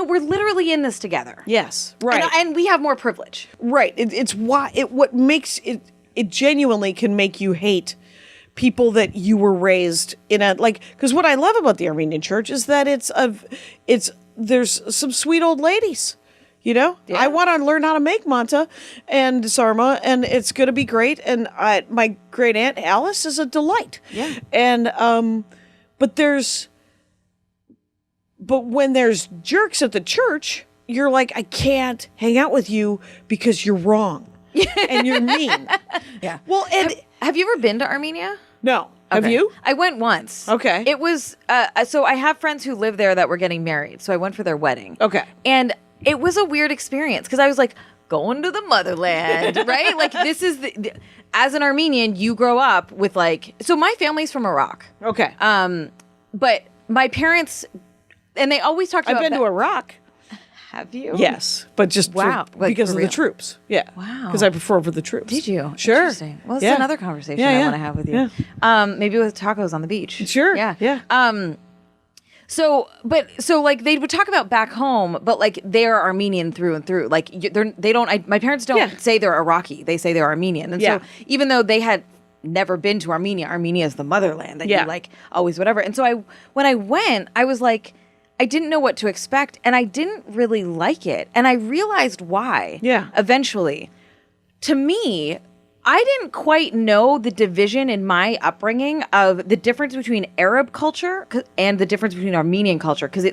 we're literally in this together. Yes, right. And we have more privilege. Right. It's why what makes it genuinely can make you hate people that you were raised in a, like, because what I love about the Armenian church is that there's some sweet old ladies. You know, Yeah. I want to learn how to make manta and sarma, and it's going to be great. And my great aunt Alice is a delight. Yeah. And but when there's jerks at the church, you're like, I can't hang out with you because you're wrong and you're mean. Yeah. Well, and Have you ever been to Armenia? no, have Okay. you? I went once. Okay. It was, so I have friends who live there that were getting married. So I went for their wedding. Okay. And it was a weird experience because I was like, going to the motherland, right? Like this is as an Armenian, you grow up with like, so my family's from Iraq. Okay. But my parents, and they always talked about I've been to Iraq. Have you? Yes, but just Wow. Like, because for of the real? troops. Yeah. Wow. Because I prefer for the troops. Did you? Sure. Interesting. Well, it's Yeah. another conversation Yeah, I yeah. want to have with you. Yeah. Maybe with tacos on the beach. Sure. Yeah. Yeah. So like they would talk about back home, but like they're Armenian through and through. Like they don't. My parents don't Yeah. say they're Iraqi. They say they're Armenian. And Yeah. so even though they had never been to Armenia, Armenia is the motherland that Yeah. you like always whatever. And so when I went, I was like, I didn't know what to expect, and I didn't really like it, and I realized why. Yeah. Eventually, to me, I didn't quite know the division in my upbringing of the difference between Arab culture and the difference between Armenian culture, because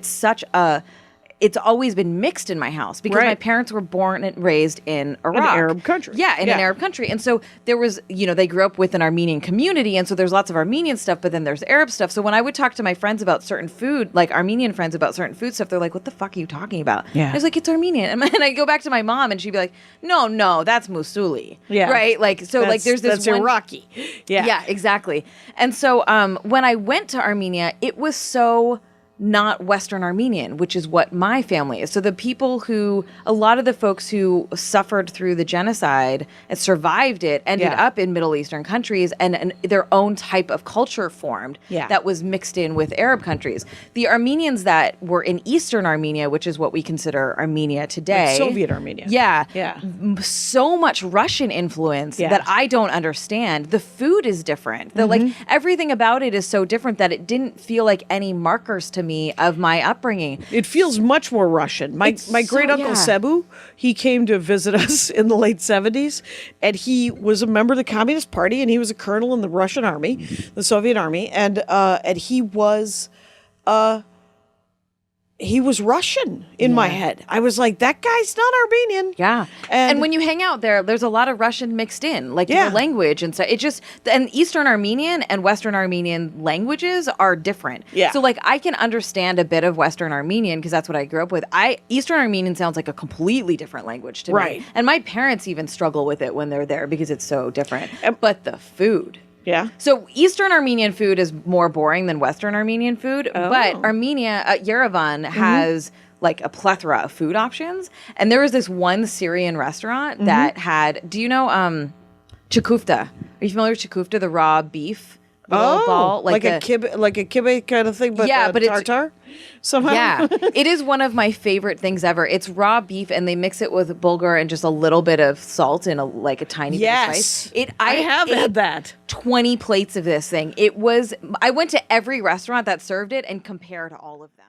it's always been mixed in my house because Right. my parents were born and raised in Iraq. An Arab country. Yeah, in an Arab country. And so there was, they grew up with an Armenian community, and so there's lots of Armenian stuff, but then there's Arab stuff. So when I would talk to my friends about certain food, like Armenian friends about certain food stuff, they're like, what the fuck are you talking about? Yeah. I was like, it's Armenian. And I'd go back to my mom, and she'd be like, no, that's Musuli. Yeah. Right? Like, so like there's this that's one... Iraqi. Yeah. Yeah, exactly. And so when I went to Armenia, it was so not Western Armenian, which is what my family is. So a lot of the folks who suffered through the genocide and survived it ended Yeah. up in Middle Eastern countries, and their own type of culture formed Yeah. that was mixed in with Arab countries. The Armenians that were in Eastern Armenia, which is what we consider Armenia today. Like Soviet Armenia. Yeah. Yeah. So much Russian influence Yeah. that I don't understand. The food is different. Like everything about it is so different that it didn't feel like any markers to me of my upbringing. It feels much more Russian. My great uncle Sebu, he came to visit us in the late 70s, and he was a member of the Communist Party, and he was a colonel in the Russian army, the Soviet army, and he was Russian in my head. I was like, that guy's not Armenian. Yeah. And- And when you hang out there's a lot of Russian mixed in, like Yeah. the language and so it just, and Eastern Armenian and Western Armenian languages are different. Yeah. So like I can understand a bit of Western Armenian because that's what I grew up with. Eastern Armenian sounds like a completely different language to Right. me. And my parents even struggle with it when they're there because it's so different. But the food. Yeah. So Eastern Armenian food is more boring than Western Armenian food, but Armenia, Yerevan has like a plethora of food options. And there was this one Syrian restaurant that had, do you know chakufta? Are you familiar with chakufta, the raw beef? The little ball, like a kibbeh kind of thing, but Yeah, but it's- tartar somehow. Yeah, it is one of my favorite things ever. It's raw beef, and they mix it with bulgur and just a little bit of salt and a tiny bit of Yes. spice. I have ate had that. 20 plates of this thing. I went to every restaurant that served it and compared all of them.